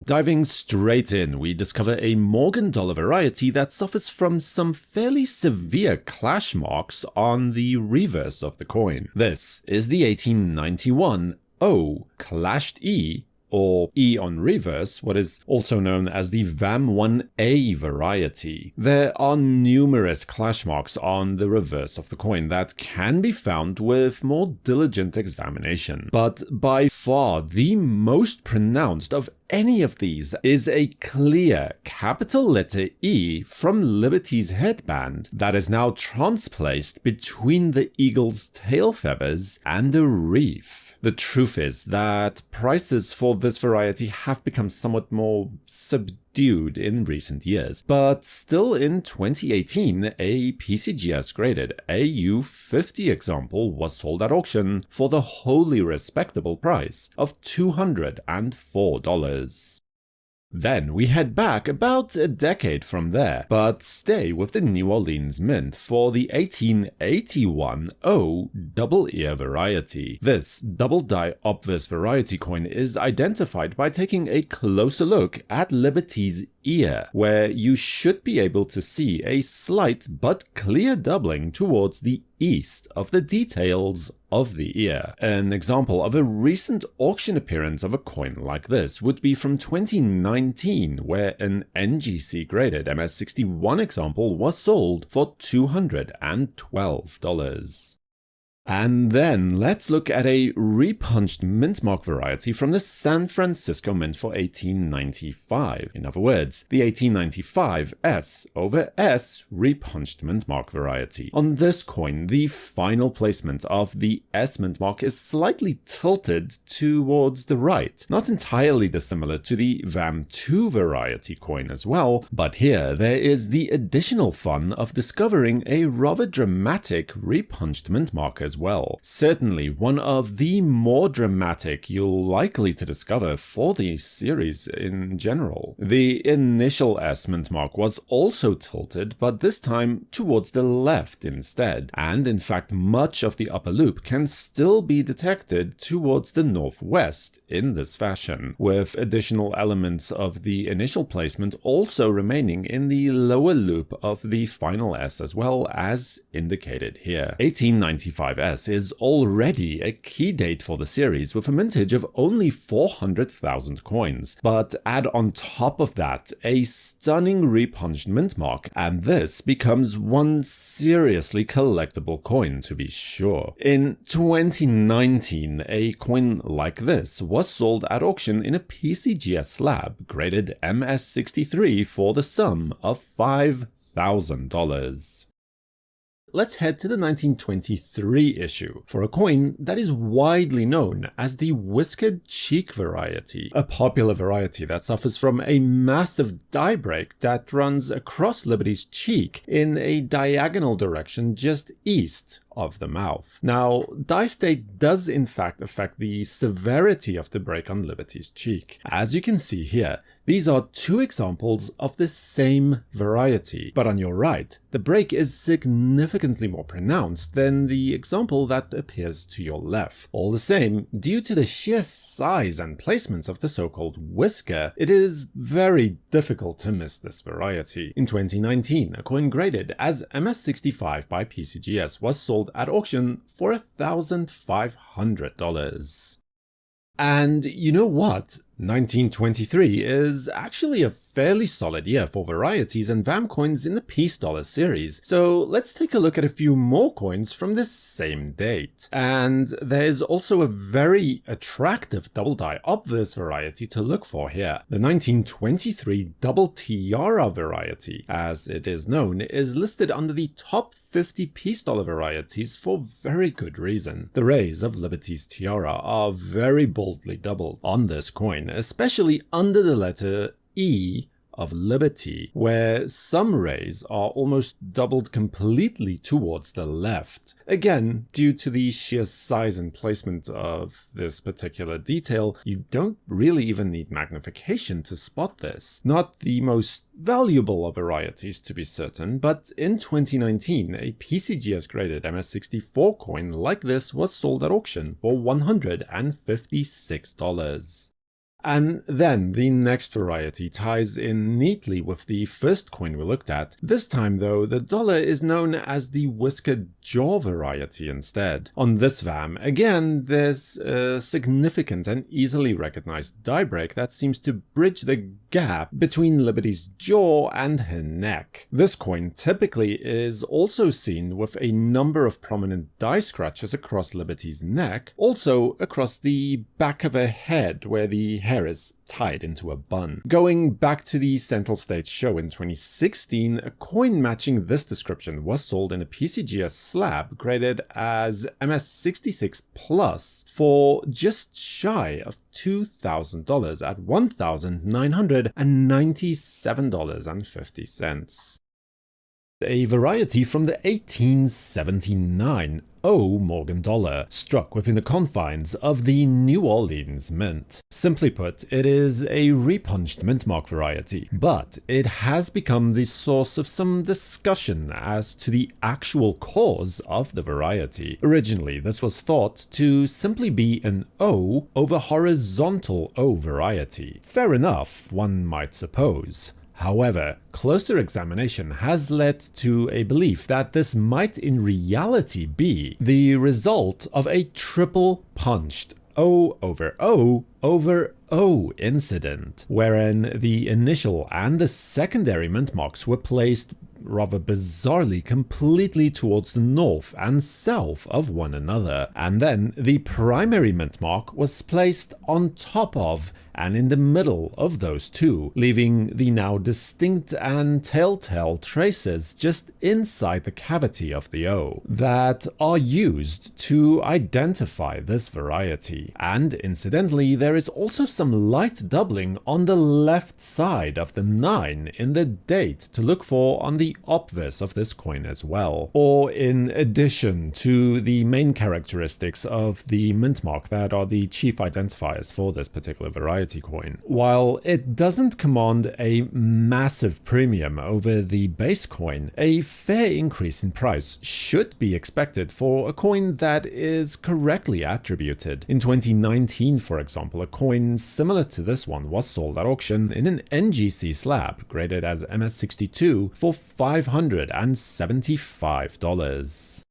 Diving straight in, we discover a Morgan dollar variety that suffers from some fairly severe clash marks on the reverse of the coin. This is the 1891 O clashed E, or E on reverse, what is also known as the VAM1A variety. There are numerous clash marks on the reverse of the coin that can be found with more diligent examination, but by far the most pronounced of any of these is a clear capital letter E from Liberty's headband that is now transplaced between the eagle's tail feathers and the reef. The truth is that prices for this variety have become somewhat more subdued in recent years, but still in 2018, a PCGS graded AU50 example was sold at auction for the wholly respectable price of $204. Then we head back about a decade from there, but stay with the New Orleans Mint for the 1881 O double ear variety. This double die obverse variety coin is identified by taking a closer look at Liberty's ear, where you should be able to see a slight but clear doubling towards the east of the details of the ear. An example of a recent auction appearance of a coin like this would be from 2019, where an NGC graded MS61 example was sold for $212. And then let's look at a repunched mint mark variety from the San Francisco Mint for 1895. In other words, the 1895 S over S repunched mint mark variety. On this coin, the final placement of the S mint mark is slightly tilted towards the right, not entirely dissimilar to the VAM2 variety coin as well, but here there is the additional fun of discovering a rather dramatic repunched mint mark as well. Certainly one of the more dramatic you'll likely to discover for the series in general. The initial S mint mark was also tilted, but this time towards the left instead, and in fact much of the upper loop can still be detected towards the northwest in this fashion, with additional elements of the initial placement also remaining in the lower loop of the final S as well, as indicated here. 1895 S is already a key date for the series with a mintage of only 400,000 coins, but add on top of that a stunning repunched mint mark and this becomes one seriously collectible coin to be sure. In 2019, a coin like this was sold at auction in a PCGS slab graded MS63 for the sum of $5,000. Let's head to the 1923 issue for a coin that is widely known as the Whiskered Cheek variety, a popular variety that suffers from a massive die break that runs across Liberty's cheek in a diagonal direction just east of the mouth. Now, die state does in fact affect the severity of the break on Liberty's cheek. As you can see here, these are two examples of the same variety, but on your right, the break is significantly more pronounced than the example that appears to your left. All the same, due to the sheer size and placements of the so-called whisker, it is very difficult to miss this variety. In 2019, a coin graded as MS65 by PCGS was sold at auction for $1,500. And you know what? 1923 is actually a fairly solid year for varieties and VAM coins in the Peace Dollar series, so let's take a look at a few more coins from this same date. And there's also a very attractive double die obverse variety to look for here. The 1923 double Tiara variety, as it is known, is listed under the top 50 Peace Dollar varieties for very good reason. The rays of Liberty's Tiara are very boldly doubled on this coin, especially under the letter E of Liberty, where some rays are almost doubled completely towards the left. Again, due to the sheer size and placement of this particular detail, you don't really even need magnification to spot this. Not the most valuable of varieties to be certain, but in 2019, a PCGS graded MS64 coin like this was sold at auction for $156. And then the next variety ties in neatly with the first coin we looked at. This time though, the dollar is known as the Whiskered Jaw variety instead. On this VAM, again, there's a significant and easily recognized die break that seems to bridge the gap between Liberty's jaw and her neck. This coin typically is also seen with a number of prominent die scratches across Liberty's neck, also across the back of her head where the hair is tied into a bun. Going back to the Central States show in 2016, a coin matching this description was sold in a PCGS slab graded as MS66 Plus for just shy of $2,000 at $1,997.50. A variety from the 1879 Morgan dollar, struck within the confines of the New Orleans Mint. Simply put, it is a repunched mint mark variety, but it has become the source of some discussion as to the actual cause of the variety. Originally, this was thought to simply be an O over horizontal O variety. Fair enough, one might suppose. However, closer examination has led to a belief that this might in reality be the result of a triple punched O over O over O incident, wherein the initial and the secondary mint marks were placed rather bizarrely completely towards the north and south of one another, and then the primary mint mark was placed on top of and in the middle of those two, leaving the now distinct and telltale traces just inside the cavity of the O that are used to identify this variety. And incidentally, there is also some light doubling on the left side of the 9 in the date to look for on the obverse of this coin as well, or in addition to the main characteristics of the mint mark that are the chief identifiers for this particular variety coin. While it doesn't command a massive premium over the base coin, a fair increase in price should be expected for a coin that is correctly attributed. In 2019, for example, a coin similar to this one was sold at auction in an NGC slab graded as MS62 for $575.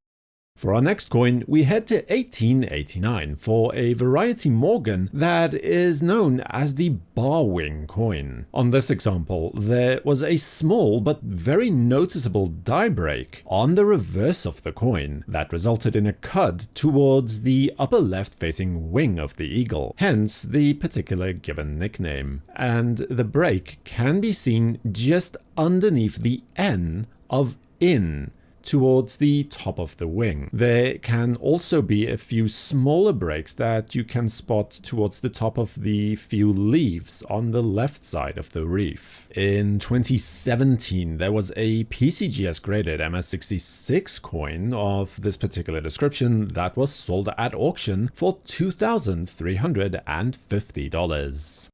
For our next coin, we head to 1889 for a variety Morgan that is known as the Barwing coin. On this example, there was a small but very noticeable die break on the reverse of the coin that resulted in a cud towards the upper left facing wing of the eagle, hence the particular given nickname. And the break can be seen just underneath the N of in, towards the top of the wing. There can also be a few smaller breaks that you can spot towards the top of the few leaves on the left side of the reef. In 2017, there was a PCGS graded MS66 coin of this particular description that was sold at auction for $2,350.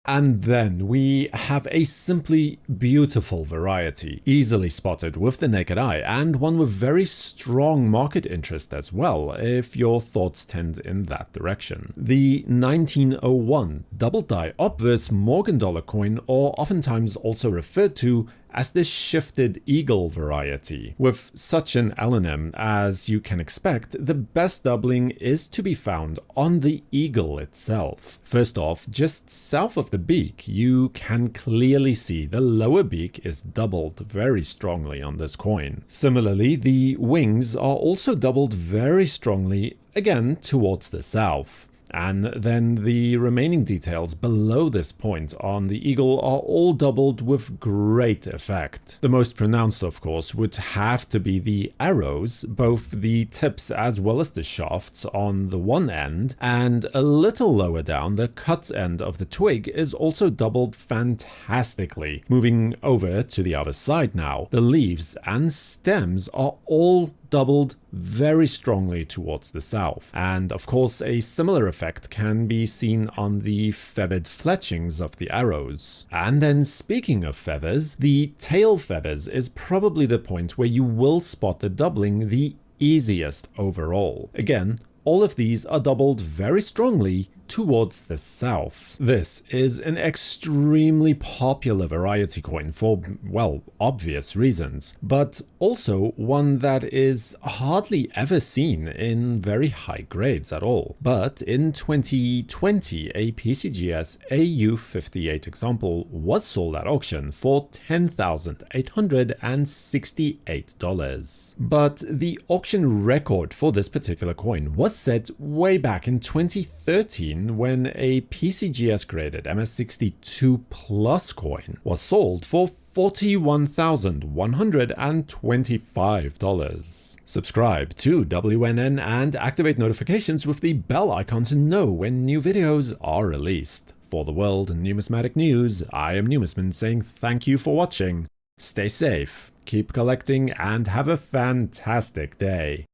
And then we have a simply beautiful variety, easily spotted with the naked eye, and one with very strong market interest as well, if your thoughts tend in that direction. The 1901 double die obverse Morgan dollar coin, or oftentimes also referred to as the shifted eagle variety. With such an LNM as you can expect, the best doubling is to be found on the eagle itself. First off, just south of the beak, you can clearly see the lower beak is doubled very strongly on this coin. Similarly, the wings are also doubled very strongly, again towards the south. And then the remaining details below this point on the eagle are all doubled with great effect. The most pronounced, of course, would have to be the arrows, both the tips as well as the shafts on the one end, and a little lower down, the cut end of the twig is also doubled fantastically. Moving over to the other side now, the leaves and stems are all doubled very strongly towards the south, and of course a similar effect can be seen on the feathered fletchings of the arrows. And then speaking of feathers, the tail feathers is probably the point where you will spot the doubling the easiest overall. Again, all of these are doubled very strongly towards the south. This is an extremely popular variety coin for, well, obvious reasons, but also one that is hardly ever seen in very high grades at all. But in 2020, a PCGS AU58 example was sold at auction for $10,868. But the auction record for this particular coin was set way back in 2013 when a PCGS graded MS62 Plus coin was sold for $41,125. Subscribe to WNN and activate notifications with the bell icon to know when new videos are released. For the World Numismatic News, I am Numisman saying thank you for watching, stay safe, keep collecting, and have a fantastic day.